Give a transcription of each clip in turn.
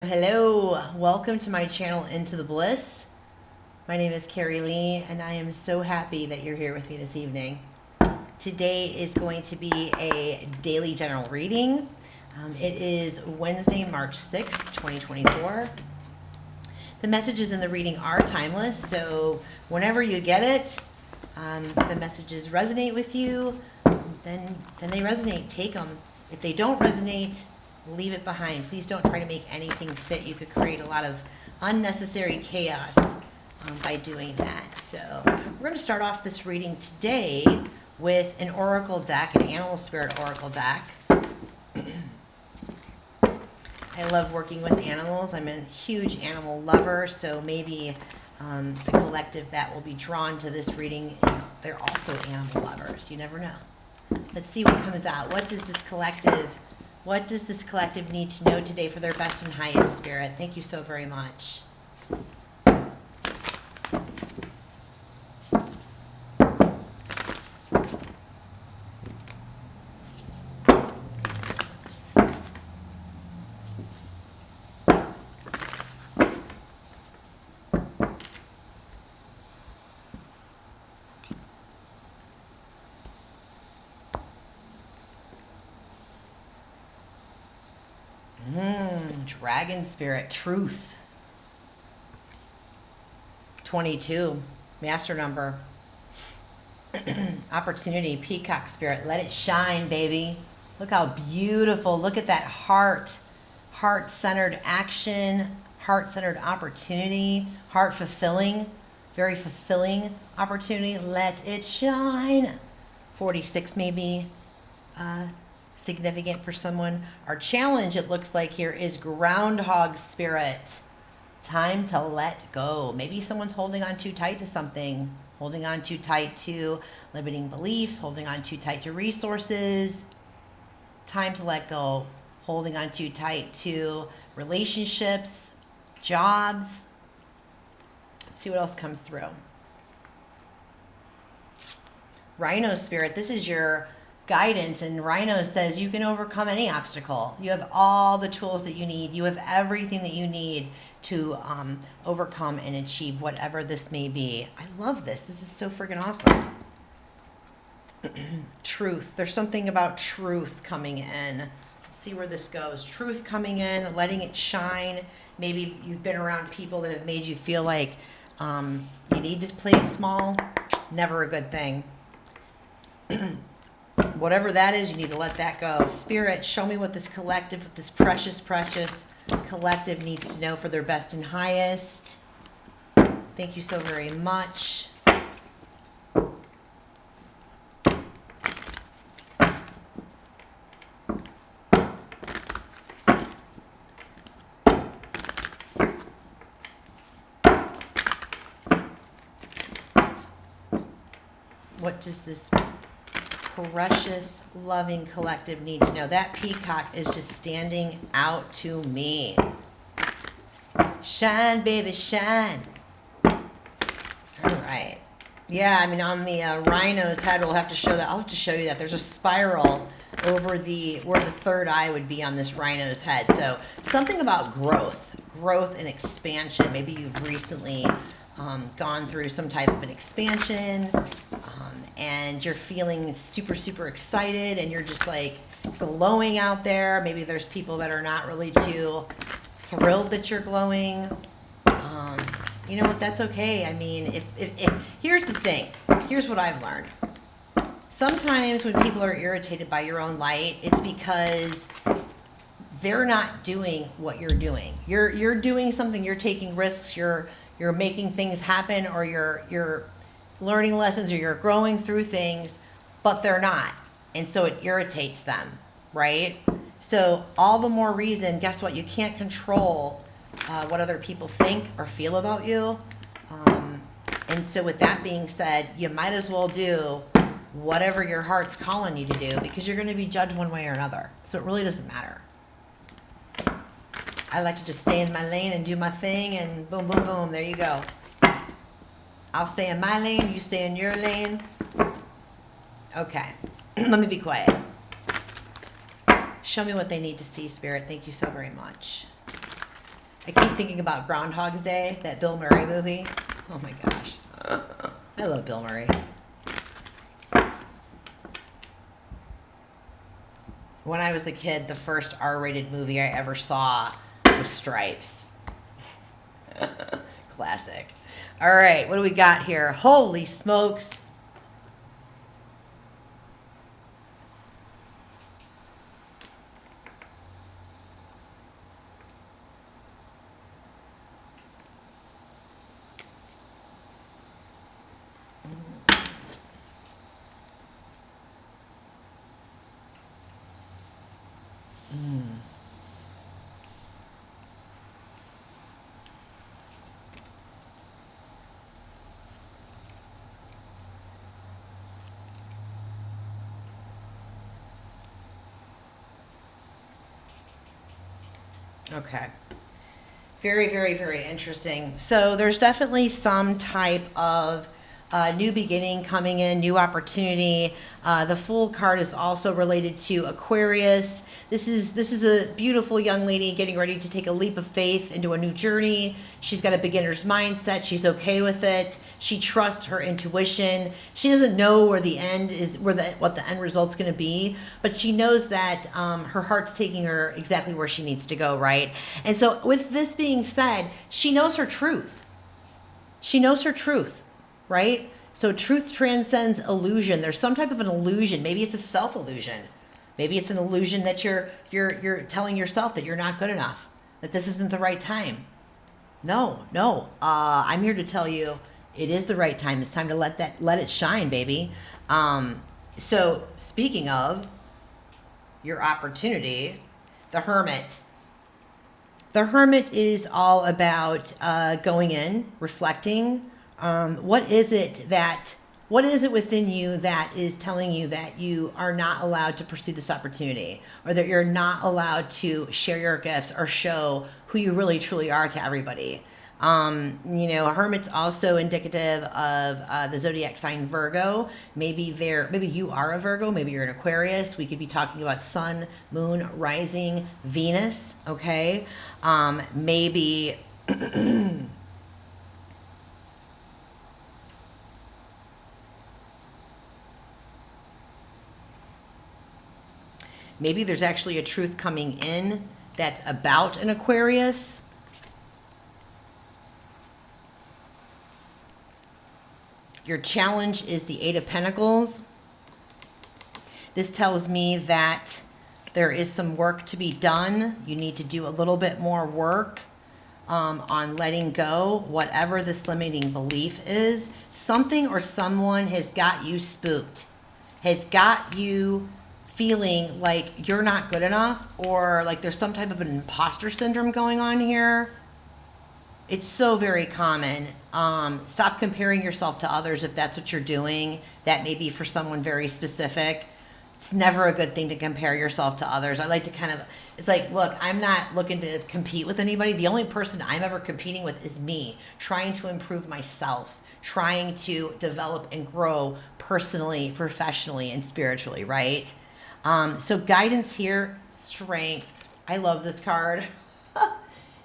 Hello, welcome to my channel Into the Bliss. My name is Carey Lee and I am so happy that you're here with me this evening. Today is going to be a daily general reading. It is Wednesday, March 6th, 2024. The messages in the reading are timeless, so whenever you get it, the messages resonate with you, then they resonate. Take them. If they don't resonate, leave it behind. Please don't try to make anything fit. You could create a lot of unnecessary chaos by doing that. So we're going to start off this reading today with an oracle deck, an animal spirit oracle deck. I love working with animals. I'm a huge animal lover, so maybe the collective that will be drawn to this reading is they're also animal lovers. You never know. Let's see what comes out. What does this collective need to know today for their best and highest spirit? Thank you so very much. Dragon spirit, truth. 22, master number. Opportunity, peacock spirit, let it shine, baby. Look how beautiful. Look at that heart-centered action, heart-centered opportunity, heart-fulfilling, very fulfilling opportunity. Let it shine. 46 maybe. Significant for someone. Our challenge, it looks like here, is groundhog spirit. Time to let go. Maybe someone's holding on too tight to something, holding on too tight to limiting beliefs, holding on too tight to resources. Time to let go. Holding on too tight to relationships, jobs. Let's see what else comes through. Rhino spirit, this is your guidance, and Rhino says you can overcome any obstacle. You have all the tools that you need. You have everything that you need to overcome and achieve whatever this may be. I love this. This is so freaking awesome. Truth. There's something about truth coming in. Let's see where this goes. Truth coming in, letting it shine. Maybe you've been around people that have made you feel like you need to play it small. Never a good thing. Whatever that is, you need to let that go. Spirit, show me what this collective, what this precious collective needs to know for their best and highest. Thank you so very much. What does this precious, loving collective need to know? That peacock is just standing out to me. Shine, baby, shine. All right. Yeah, I mean, on the rhino's head, we'll have to show that. I'll have to show you that. There's a spiral over where the third eye would be on this rhino's head. So something about growth and expansion. Maybe you've recently gone through some type of an expansion, and you're feeling super, super excited, and you're just like glowing out there. Maybe there's people that are not really too thrilled that you're glowing. You know what? That's okay. I mean, if here's the thing. Here's what I've learned. Sometimes when people are irritated by your own light, it's because they're not doing what you're doing. You're doing something. You're taking risks. You're making things happen, or you're learning lessons, or you're growing through things, but they're not. And so it irritates them, right? So all the more reason, guess what? You can't control what other people think or feel about you. And so with that being said, you might as well do whatever your heart's calling you to do, because you're going to be judged one way or another. So it really doesn't matter. I like to just stay in my lane and do my thing, and boom, boom, boom, there you go. I'll stay in my lane, you stay in your lane. Okay, let me be quiet. Show me what they need to see, Spirit. Thank you so very much. I keep thinking about Groundhog's Day, that Bill Murray movie. Oh my gosh. I love Bill Murray. When I was a kid, the first R-rated movie I ever saw was Stripes. Classic. All right, what do we got here? Holy smokes. Okay. Very, very, very interesting. So there's definitely some type of new beginning coming in, new opportunity. The Fool card is also related to Aquarius. This is a beautiful young lady getting ready to take a leap of faith into a new journey. She's got a beginner's mindset. She's okay with it. She trusts her intuition. She doesn't know where the end is, what the end result's going to be, but she knows that her heart's taking her exactly where she needs to go, right? And so, with this being said, she knows her truth. She knows her truth, right? So truth transcends illusion. There's some type of an illusion. Maybe it's a self-illusion. Maybe it's an illusion that you're telling yourself that you're not good enough, that this isn't the right time. No. I'm here to tell you it is the right time. It's time to let it shine, baby. So speaking of your opportunity, the Hermit. The Hermit is all about going in, reflecting. What is it within you that is telling you that you are not allowed to pursue this opportunity, or that you're not allowed to share your gifts or show who you really truly are to everybody? A Hermit's also indicative of the zodiac sign Virgo. Maybe you are a Virgo, maybe you're an Aquarius. We could be talking about Sun, Moon, Rising, Venus, okay? Maybe maybe there's actually a truth coming in that's about an Aquarius. Your challenge is the Eight of Pentacles. This tells me that there is some work to be done. You need to do a little bit more work on letting go, whatever this limiting belief is. Something or someone has got you spooked, has got you feeling like you're not good enough, or like there's some type of an imposter syndrome going on here. It's so very common. Stop comparing yourself to others if that's what you're doing. That may be for someone very specific. It's never a good thing to compare yourself to others. I like to it's like, look, I'm not looking to compete with anybody. The only person I'm ever competing with is me, trying to improve myself, trying to develop and grow personally, professionally, and spiritually, right? So guidance here, strength. I love this card.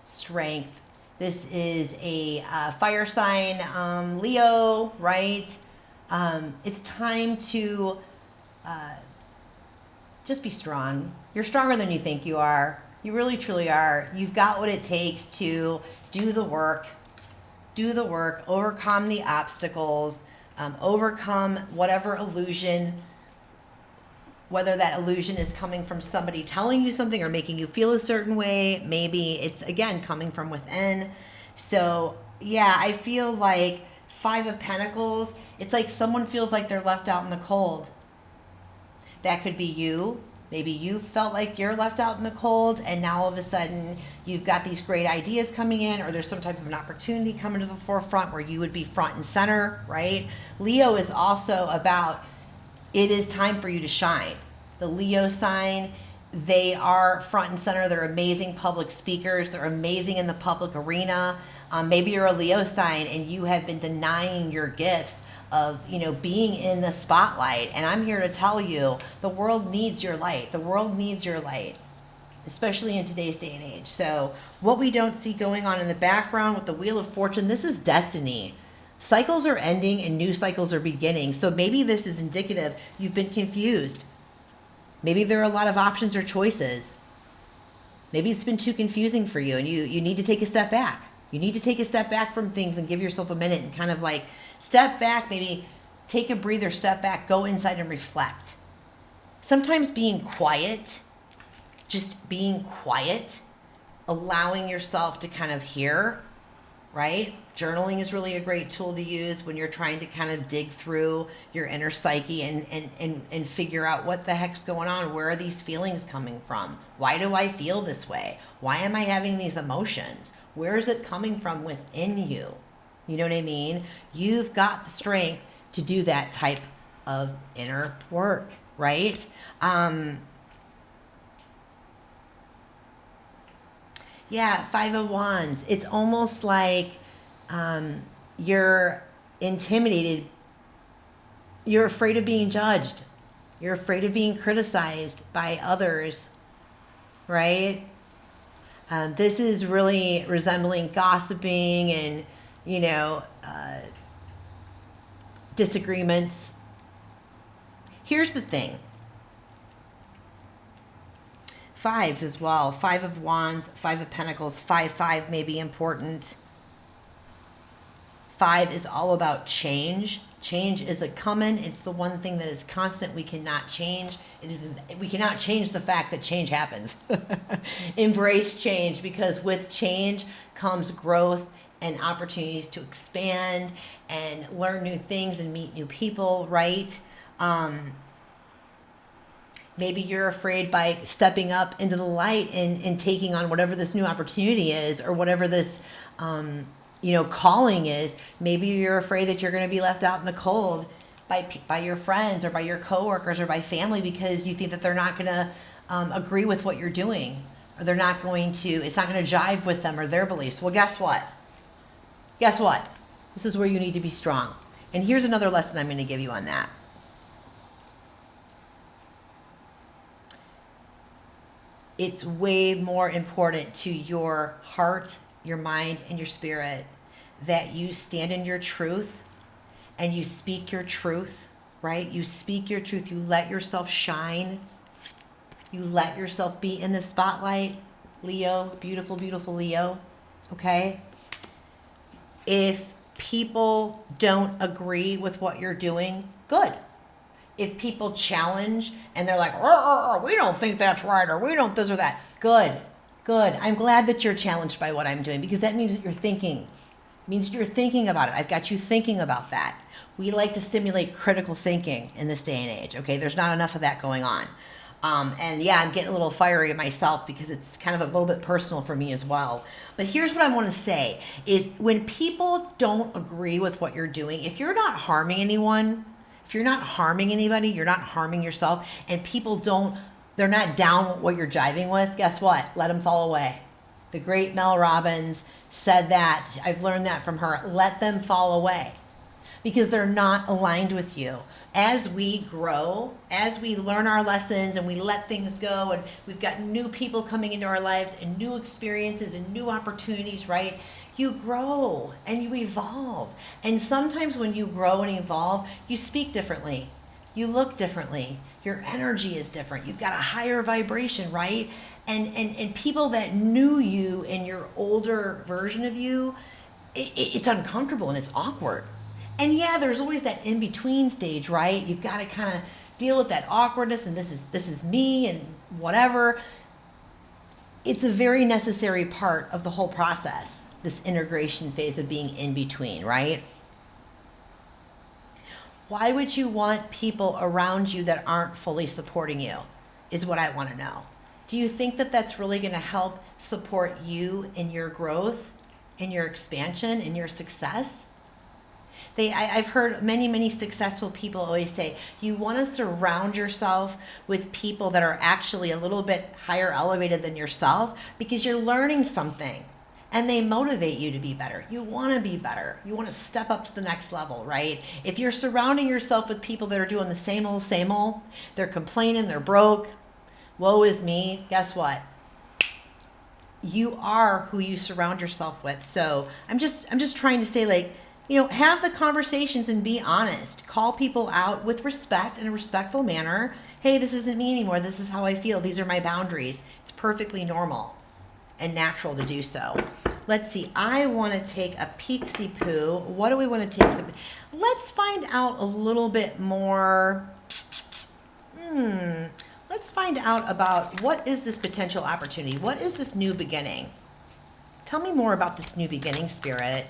Strength. This is a fire sign, Leo, right? It's time to just be strong. You're stronger than you think you are. You really, truly are. You've got what it takes to do the work, overcome the obstacles, overcome whatever illusion, whether that illusion is coming from somebody telling you something or making you feel a certain way. Maybe it's, again, coming from within. So, yeah, I feel like Five of Pentacles, it's like someone feels like they're left out in the cold. That could be you. Maybe you felt like you're left out in the cold, and now all of a sudden you've got these great ideas coming in, or there's some type of an opportunity coming to the forefront where you would be front and center, right? Leo is also about, it is time for you to shine. The Leo sign, they are front and center. They're amazing public speakers. They're amazing in the public arena. Maybe you're a Leo sign and you have been denying your gifts of, being in the spotlight. And I'm here to tell you, the world needs your light. The world needs your light. especially in today's day and age. So what we don't see going on in the background with the Wheel of Fortune, this is destiny. Cycles are ending and new cycles are beginning. So maybe this is indicative you've been confused. Maybe there are a lot of options or choices. Maybe it's been too confusing for you and you need to take a step back. You need to take a step back from things and give yourself a minute and kind of like step back, maybe take a breather, step back, go inside and reflect. Sometimes being quiet, just being quiet, allowing yourself to kind of hear, right? Journaling is really a great tool to use when you're trying to kind of dig through your inner psyche and figure out what the heck's going on. Where are these feelings coming from? Why do I feel this way? Why am I having these emotions? Where is it coming from within you? You know what I mean? You've got the strength to do that type of inner work, right? Yeah, Five of Wands. It's almost like you're intimidated. You're afraid of being judged. You're afraid of being criticized by others, right? This is really resembling gossiping and, disagreements. Here's the thing. Fives as well. Five of Wands, Five of Pentacles, 5 may be important. 5 is all about change. Change is a coming. It's the one thing that is constant. We cannot change. We cannot change the fact that change happens. Embrace change, because with change comes growth and opportunities to expand and learn new things and meet new people, right? Maybe you're afraid by stepping up into the light and taking on whatever this new opportunity is, or whatever this, calling is. Maybe you're afraid that you're going to be left out in the cold by your friends or by your coworkers or by family, because you think that they're not going to agree with what you're doing, or it's not going to jive with them or their beliefs. Well, guess what? This is where you need to be strong. And here's another lesson I'm going to give you on that. It's way more important to your heart, your mind, and your spirit that you stand in your truth and you speak your truth, right? You speak your truth. You let yourself shine. You let yourself be in the spotlight. Leo, beautiful, beautiful Leo, okay? If people don't agree with what you're doing, good. If people challenge and they're like, we don't think that's right, or we don't this or that, good. I'm glad that you're challenged by what I'm doing, because that means that you're thinking. It means you're thinking about it. I've got you thinking about that. We like to stimulate critical thinking in this day and age, okay? There's not enough of that going on. And yeah, I'm getting a little fiery myself because it's kind of a little bit personal for me as well. But here's what I want to say is, when people don't agree with what you're doing, if you're not harming anyone, if you're not harming anybody, you're not harming yourself, and people they're not down with what you're jiving with, guess what? Let them fall away. The great Mel Robbins said that. I've learned that from her. Let them fall away, because they're not aligned with you. As we grow, as we learn our lessons and we let things go, and we've got new people coming into our lives and new experiences and new opportunities, right? You grow and you evolve. And sometimes when you grow and evolve, you speak differently. You look differently. Your energy is different. You've got a higher vibration, right? And people that knew you in your older version of you, it's uncomfortable and it's awkward. And yeah, there's always that in-between stage, right? You've got to kind of deal with that awkwardness, and this is me and whatever. It's a very necessary part of the whole process, this integration phase of being in between, right? Why would you want people around you that aren't fully supporting you, is what I want to know. Do you think that that's really going to help support you in your growth, in your expansion, in your success? I've heard many successful people always say, you want to surround yourself with people that are actually a little bit higher elevated than yourself, because you're learning something and they motivate you to be better. You want to be better. You want to step up to the next level, right? If you're surrounding yourself with people that are doing the same old, they're complaining, they're broke, woe is me, guess what? you are who you surround yourself with. So I'm just trying to say, like, you know, have the conversations and be honest. Call people out with respect in a respectful manner. Hey, this isn't me anymore. This is how I feel. These are my boundaries. It's perfectly normal and natural to do so. Let's see. I want to take a peeksy poo. What do we want to take? Let's find out a little bit more. Let's find out about what is this potential opportunity? What is this new beginning? Tell me more about this new beginning, Spirit.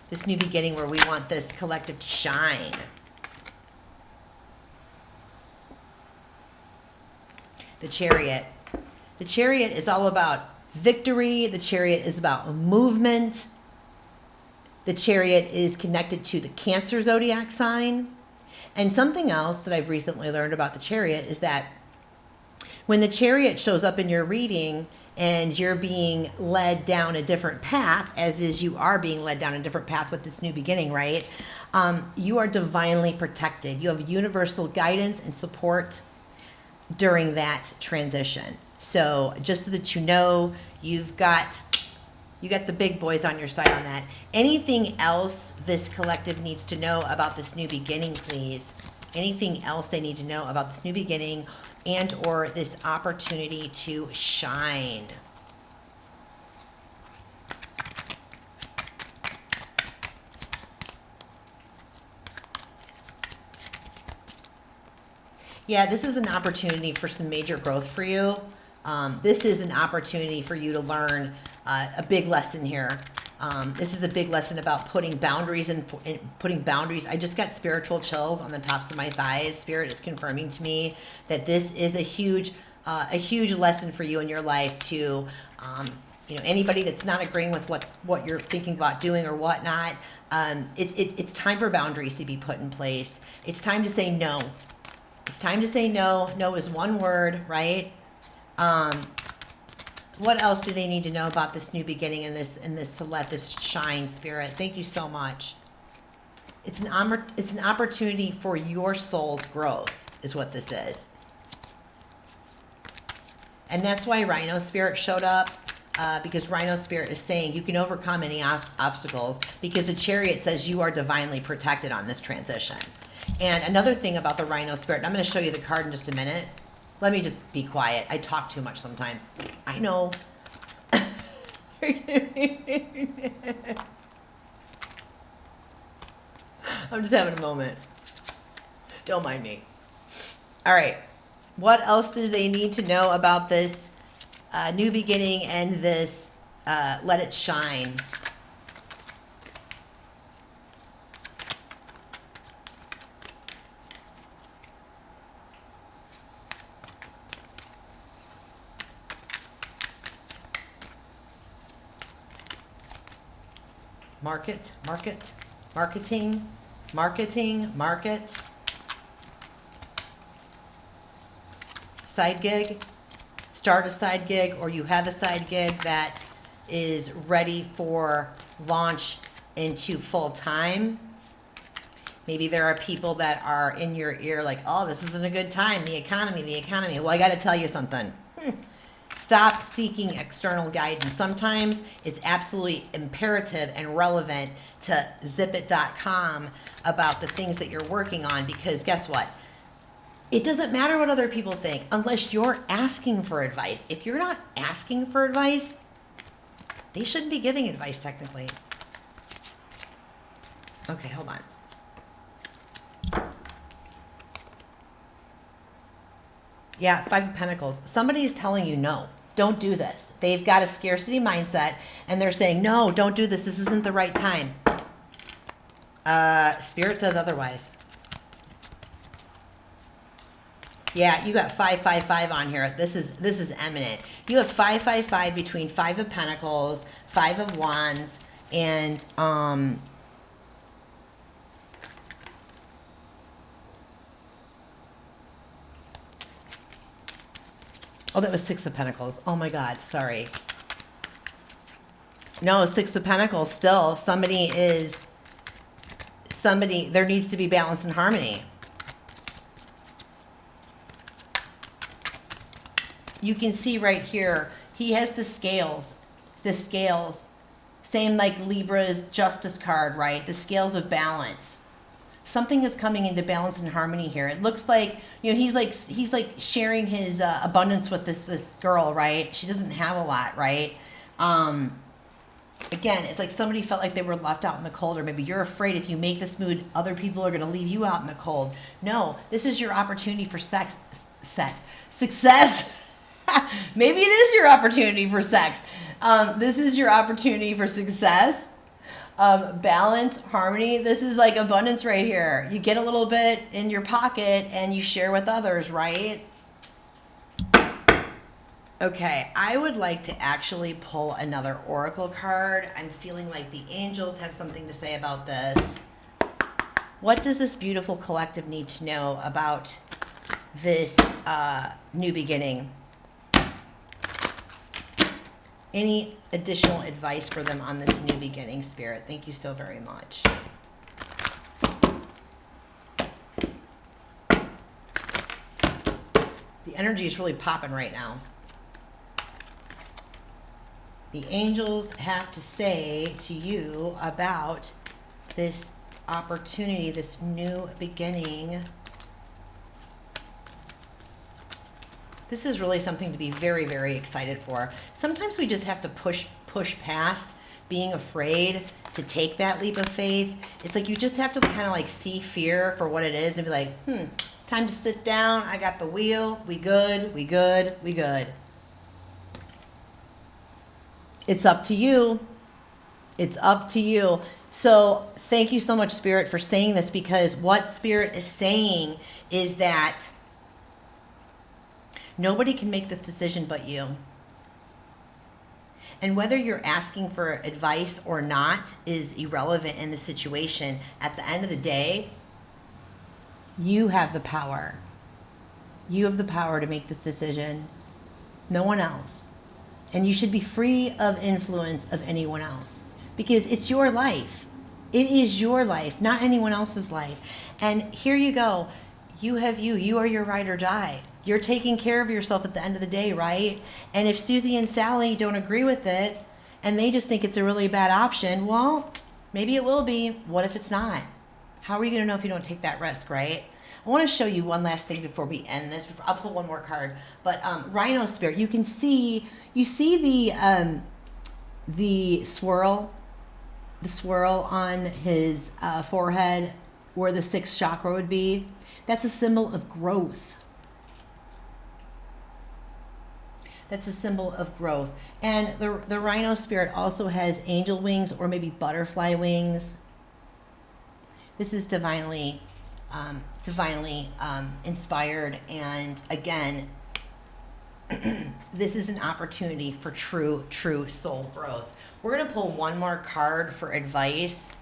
This new beginning where we want this collective to shine. The Chariot. The Chariot is all about victory. The Chariot is about movement. The Chariot is connected to the Cancer zodiac sign. And something else that I've recently learned about the Chariot is that when the Chariot shows up in your reading and you're being led down a different path, as is you are being led down a different path with this new beginning, right? You are divinely protected. You have universal guidance and support during that transition. So just so that you know, you got the big boys on your side on that. Anything else this collective needs to know about this new beginning, please? Anything else they need to know about this new beginning and or this opportunity to shine? Yeah, this is an opportunity for some major growth for you. This is an opportunity for you to learn a big lesson here. This is a big lesson about putting boundaries and putting boundaries. I just got spiritual chills on the tops of my thighs. Spirit is confirming to me that this is a huge lesson for you in your life to, you know, anybody that's not agreeing with what you're thinking about doing or whatnot. It's time for boundaries to be put in place. It's time to say no. It's time to say no. No is one word, right? What else do they need to know about this new beginning and this to let this shine, Spirit? Thank you so much. It's an opportunity for your soul's growth is what this is. And that's why Rhino Spirit showed up, because Rhino Spirit is saying you can overcome any obstacles because the Chariot says you are divinely protected on this transition. And another thing about the Rhino Spirit, and I'm going to show you the card in just a minute. Let me just be quiet. I talk too much sometimes. I know. I'm just having a moment. Don't mind me. All right. What else do they need to know about this new beginning and this let it shine? Market. Side gig. Start a side gig, or you have a side gig that is ready for launch into full time. Maybe there are people that are in your ear like, oh, this isn't a good time. The economy. Well, I got to tell you something. Stop seeking external guidance. Sometimes it's absolutely imperative and relevant to zipit.com about the things that you're working on, because guess what? It doesn't matter what other people think unless you're asking for advice. If you're not asking for advice, they shouldn't be giving advice technically. Okay, hold on. Yeah, Five of Pentacles. Somebody is telling you no, don't do this. They've got a scarcity mindset and they're saying, no, don't do this. This isn't the right time. Spirit says otherwise. Yeah, you got 555 on here. This is eminent. You have 555 between Five of Pentacles, Five of Wands, and oh, that was Six of Pentacles. Oh my God, sorry. No, Six of Pentacles still. There needs to be balance and harmony. You can see right here, he has the scales the scales. Same like Libra's justice card, right? The scales of balance. Something is coming into balance and harmony here. It looks like, you know, he's like sharing his abundance with this girl, right? She doesn't have a lot, right? Again, it's like somebody felt like they were left out in the cold, or maybe you're afraid if you make this mood, other people are going to leave you out in the cold. No, this is your opportunity for success. Maybe it is your opportunity for sex. This is your opportunity for success, balance, harmony. This is like abundance right here. You get a little bit in your pocket and you share with others, right? Okay, I would like to actually pull another oracle card. I'm feeling like the angels have something to say about this. What does this beautiful collective need to know about this new beginning? Any additional advice for them on this new beginning, Spirit? Thank you so very much. The energy is really popping right now. The angels have to say to you about this opportunity, this new beginning. This is really something to be very, very excited for. Sometimes we just have to push past being afraid to take that leap of faith. It's like you just have to kind of like see fear for what it is and be like, time to sit down. I got the wheel. We good. It's up to you. It's up to you. So thank you so much, Spirit, for saying this, because what Spirit is saying is that nobody can make this decision but you. And whether you're asking for advice or not is irrelevant in the situation. At the end of the day, you have the power. You have the power to make this decision. No one else. And you should be free of influence of anyone else, because it's your life. It is your life, not anyone else's life. And here you go. You have you. You are your ride or die. You're taking care of yourself at the end of the day, right? And if Susie and Sally don't agree with it and they just think it's a really bad option, well, maybe it will be. What if it's not? How are you going to know if you don't take that risk, right? I want to show you one last thing before we end this. I'll pull one more card. But Rhino Spirit, you see the swirl on his forehead where the sixth chakra would be. That's a symbol of growth. That's a symbol of growth. And the Rhino Spirit also has angel wings or maybe butterfly wings. This is divinely inspired, and again, this is an opportunity for true soul growth. We're going to pull one more card for advice,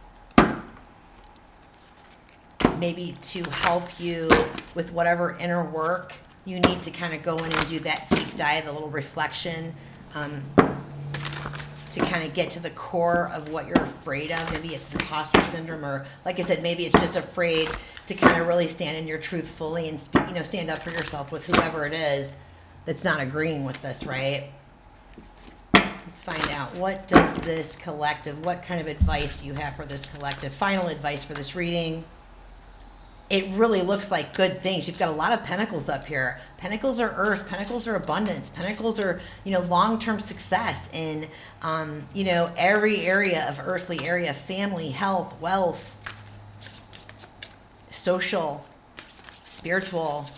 maybe to help you with whatever inner work you need to kind of go in and do that deep dive, a little reflection, to kind of get to the core of what you're afraid of. Maybe it's imposter syndrome, or like I said, maybe it's just afraid to kind of really stand in your truth fully and stand up for yourself with whoever it is that's not agreeing with this, right? Let's find out, what does this collective, what kind of advice do you have for this collective? Final advice for this reading. It really looks like good things. You've got a lot of pentacles up here. Pentacles are earth. Pentacles are abundance. Pentacles are, long-term success in, every area of earthly area: family, health, wealth, social, spiritual,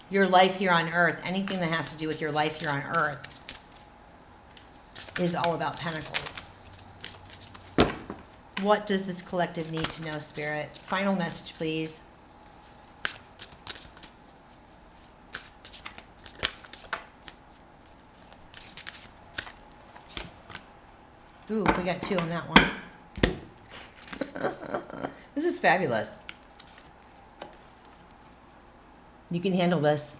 your life here on earth. Anything that has to do with your life here on earth is all about pentacles. What does this collective need to know, Spirit? Final message, please. Ooh, we got 2 on that one. This is fabulous. You can handle this.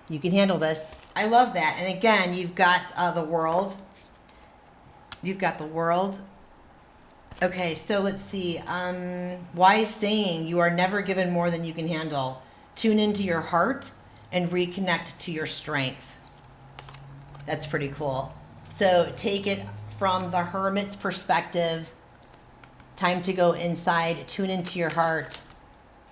You can handle this. I love that. And again, you've got the world. You've got the world. Okay, so let's see. Wise saying, you are never given more than you can handle. Tune into your heart and reconnect to your strength. That's pretty cool. So take it from the hermit's perspective. Time to go inside, tune into your heart,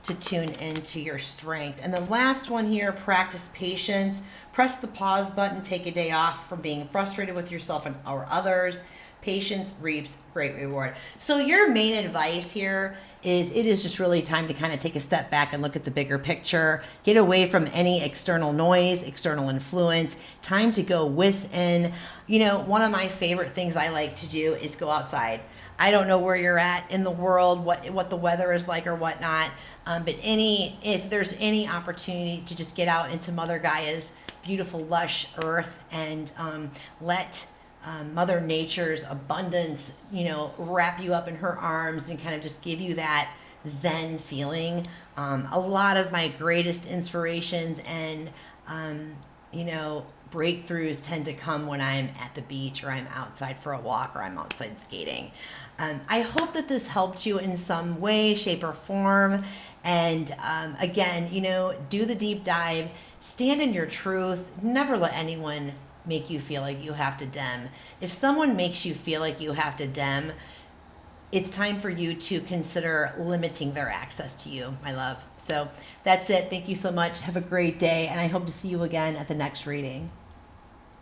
to tune into your strength. And the last one here, practice patience. Press the pause button, take a day off from being frustrated with yourself and or others. Patience reaps great reward. So your main advice here is it is just really time to kind of take a step back and look at the bigger picture. Get away from any external noise, external influence. Time to go within. You know, one of my favorite things I like to do is go outside. I don't know where you're at in the world, what the weather is like or whatnot, but if there's any opportunity to just get out into Mother Gaia's beautiful, lush earth and let Mother Nature's abundance, you know, wrap you up in her arms and kind of just give you that Zen feeling. A lot of my greatest inspirations and, you know, breakthroughs tend to come when I'm at the beach or I'm outside for a walk or I'm outside skating. I hope that this helped you in some way, shape, or form. And again, you know, do the deep dive, stand in your truth, never let anyone make you feel like you have to dem. If someone makes you feel like you have to dem, it's time for you to consider limiting their access to you, my love. So that's it. Thank you so much. Have a great day. And I hope to see you again at the next reading.